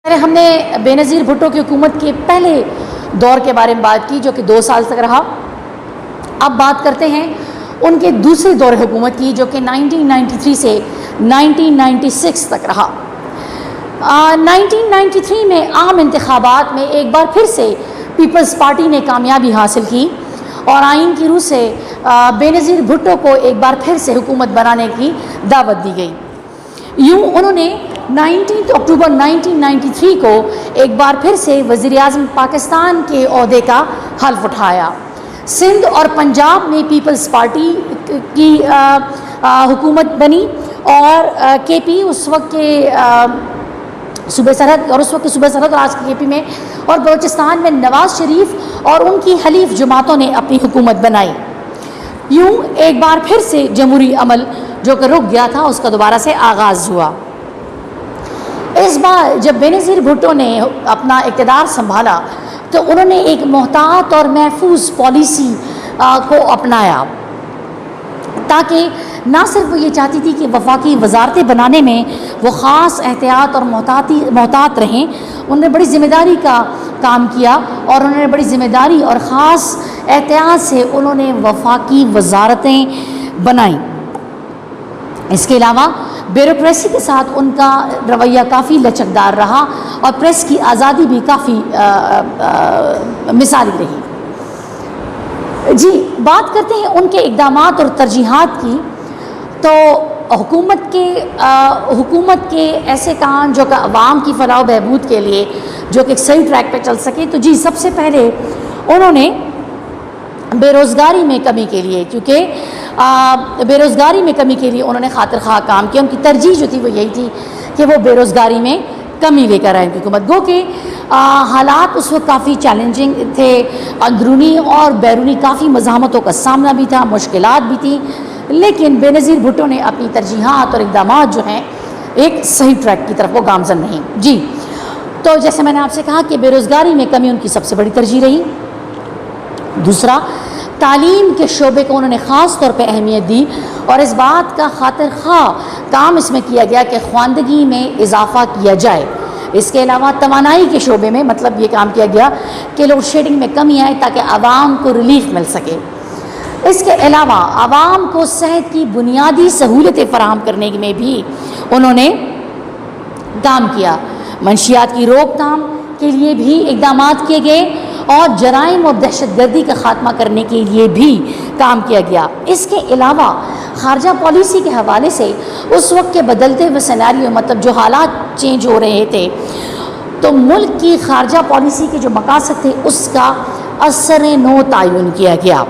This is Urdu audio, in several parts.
ہم نے بے نظیر بھٹو کی حکومت کے پہلے دور کے بارے میں بات کی جو کہ 2 سال تک رہا۔ اب بات کرتے ہیں ان کے دوسرے دور حکومت کی جو کہ 1993 سے 1996 تک رہا۔ 1993 میں عام انتخابات میں ایک بار پھر سے پیپلز پارٹی نے کامیابی حاصل کی اور آئین کی روح سے بے نظیر بھٹو کو ایک بار پھر سے حکومت بنانے کی دعوت دی گئی۔ یوں انہوں نے 19 اکتوبر 1993 کو ایک بار پھر سے وزیر اعظم پاکستان کے عہدے کا حلف اٹھایا۔ سندھ اور پنجاب میں پیپلز پارٹی کی حکومت بنی اور کے پی اس وقت کے صوبہ سرحد اور آج کے پی میں اور بلوچستان میں نواز شریف اور ان کی حلیف جماعتوں نے اپنی حکومت بنائی۔ یوں ایک بار پھر سے جمہوری عمل جو کہ رک گیا تھا اس کا دوبارہ سے آغاز ہوا۔ اس بار جب بے نظیر بھٹو نے اپنا اقتدار سنبھالا تو انہوں نے ایک محتاط اور محفوظ پالیسی کو اپنایا تاکہ نہ صرف وہ یہ چاہتی تھی کہ وفاقی وزارتیں بنانے میں وہ خاص احتیاط اور محتاط رہیں، انہوں نے بڑی ذمہ داری کا کام کیا اور انہوں نے بڑی ذمہ داری اور خاص احتیاط سے انہوں نے وفاقی وزارتیں بنائیں۔ اس کے علاوہ بیوروکریسی کے ساتھ ان کا رویہ کافی لچکدار رہا اور پریس کی آزادی بھی کافی مثالی رہی۔ جی بات کرتے ہیں ان کے اقدامات اور ترجیحات کی، تو حکومت کے ایسے کام جو کہ عوام کی فلاح و بہبود کے لیے جو کہ ایک صحیح ٹریک پہ چل سکے، تو جی سب سے پہلے انہوں نے بے روزگاری میں کمی کے لیے، کیونکہ بے روزگاری میں کمی کے لیے انہوں نے خاطر خواہ کام کیا۔ ان کی ترجیح جو تھی وہ یہی تھی کہ وہ بے روزگاری میں کمی لے کر آئیں گی حکومت۔ گو کہ حالات اس وقت کافی چیلنجنگ تھے، اندرونی اور بیرونی کافی مزاحمتوں کا سامنا بھی تھا، مشکلات بھی تھیں، لیکن بے نظیر بھٹو نے اپنی ترجیحات اور اقدامات جو ہیں ایک صحیح ٹریک کی طرف وہ گامزن رہیں۔ جی تو جیسے میں نے آپ سے کہا کہ بے روزگاری میں کمی ان کی سب سے بڑی ترجیح رہی۔ دوسرا، تعلیم کے شعبے کو انہوں نے خاص طور پہ اہمیت دی اور اس بات کا خاطر خواہ کام اس میں کیا گیا کہ خواندگی میں اضافہ کیا جائے۔ اس کے علاوہ توانائی کے شعبے میں مطلب یہ کام کیا گیا کہ لوڈ شیڈنگ میں کمی آئے تاکہ عوام کو ریلیف مل سکے۔ اس کے علاوہ عوام کو صحت کی بنیادی سہولتیں فراہم کرنے میں بھی انہوں نے کام کیا۔ منشیات کی روک تھام کے لیے بھی اقدامات کیے گئے اور جرائم اور دہشت گردی کا خاتمہ کرنے کے لیے بھی کام کیا گیا۔ اس کے علاوہ خارجہ پالیسی کے حوالے سے اس وقت کے بدلتے ہوئے سیناریو مطلب جو حالات چینج ہو رہے تھے تو ملک کی خارجہ پالیسی کے جو مقاصد تھے اس کا اثر نو تعین کیا گیا۔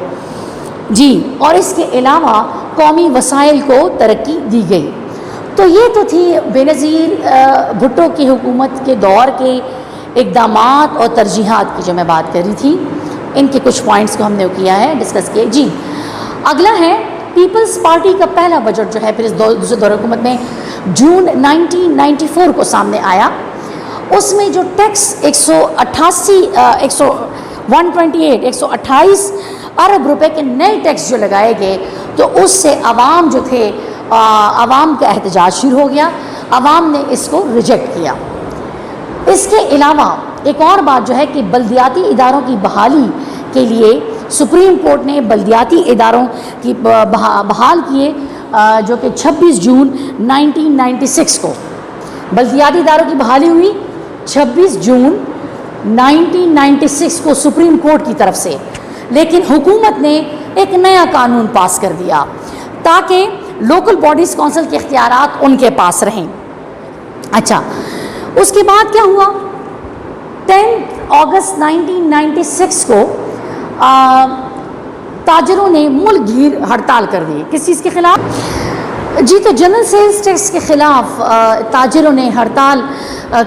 جی اور اس کے علاوہ قومی وسائل کو ترقی دی گئی۔ تو یہ تو تھی بے نظیر بھٹو کی حکومت کے دور کے اقدامات اور ترجیحات کی جو میں بات کر رہی تھی، ان کے کچھ پوائنٹس کو ہم نے کیا ہے ڈسکس کیے۔ جی اگلا ہے پیپلز پارٹی کا پہلا بجٹ جو ہے پھر اس دوسرے دور حکومت میں جون 1994 کو سامنے آیا۔ اس میں جو ٹیکس 128 ارب روپے کے نئے ٹیکس جو لگائے گئے تو اس سے عوام جو تھے عوام کا احتجاج شروع ہو گیا، عوام نے اس کو ریجیکٹ کیا۔ اس کے علاوہ ایک اور بات جو ہے کہ بلدیاتی اداروں کی بحالی کے لیے سپریم کورٹ نے بلدیاتی اداروں کی بحال کیے جو کہ 26 جون 1996 کو بلدیاتی اداروں کی بحالی ہوئی 26 جون 1996 کو سپریم کورٹ کی طرف سے، لیکن حکومت نے ایک نیا قانون پاس کر دیا تاکہ لوکل باڈیز کونسل کے اختیارات ان کے پاس رہیں۔ اچھا اس کے بعد کیا ہوا؟ 10 اگست 1996 کو تاجروں نے ملک گیر ہڑتال کر دی۔ کس چیز کے خلاف؟ جی تو جنرل سیلز ٹیکس کے خلاف تاجروں نے ہڑتال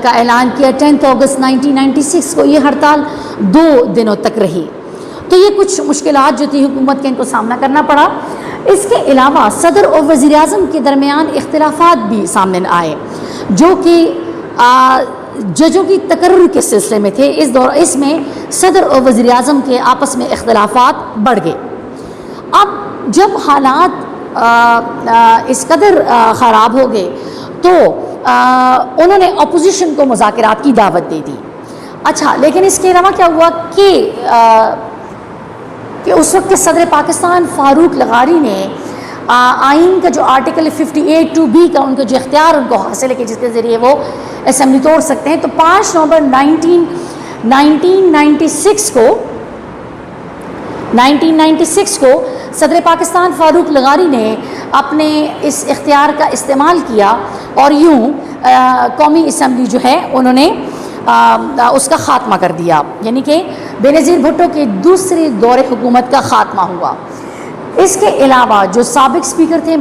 کا اعلان کیا 10 اگست 1996 کو۔ یہ ہڑتال 2 دنوں تک رہی۔ تو یہ کچھ مشکلات جو تھی حکومت کے ان کو سامنا کرنا پڑا۔ اس کے علاوہ صدر اور وزیر اعظم کے درمیان اختلافات بھی سامنے آئے جو کہ ججوں کی تقرر کے سلسلے میں تھے۔ اس میں صدر اور وزیر اعظم کے آپس میں اختلافات بڑھ گئے۔ اب جب حالات اس قدر خراب ہو گئے تو انہوں نے اپوزیشن کو مذاکرات کی دعوت دے دی. اچھا لیکن اس کے علاوہ کیا ہوا کہ اس وقت کے صدر پاکستان فاروق لغاری نے آئین کا جو آرٹیکل 58(2)B کا ان کا جو اختیار ان کو حاصل ہے کہ جس کے ذریعے وہ اسمبلی توڑ سکتے ہیں، تو 5 نومبر 1996 کو صدر پاکستان فاروق لغاری نے اپنے اس اختیار کا استعمال کیا اور یوں قومی اسمبلی جو ہے انہوں نے اس کا خاتمہ کر دیا، یعنی کہ بے نظیر بھٹو کے دوسرے دور حکومت کا خاتمہ ہوا. اس کے علاوہ جو سابق اسپیکر تھے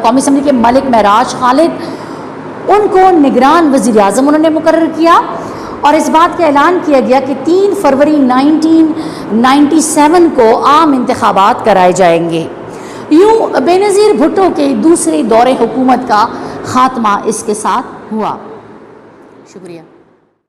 قومی اسمبلی کے ملک معراج خالد، ان کو نگران وزیر اعظم انہوں نے مقرر کیا اور اس بات کا اعلان کیا گیا کہ 3 فروری 1997 کو عام انتخابات کرائے جائیں گے. یوں بے نظیر بھٹو کے دوسرے دور حکومت کا خاتمہ اس کے ساتھ ہوا. شکریہ.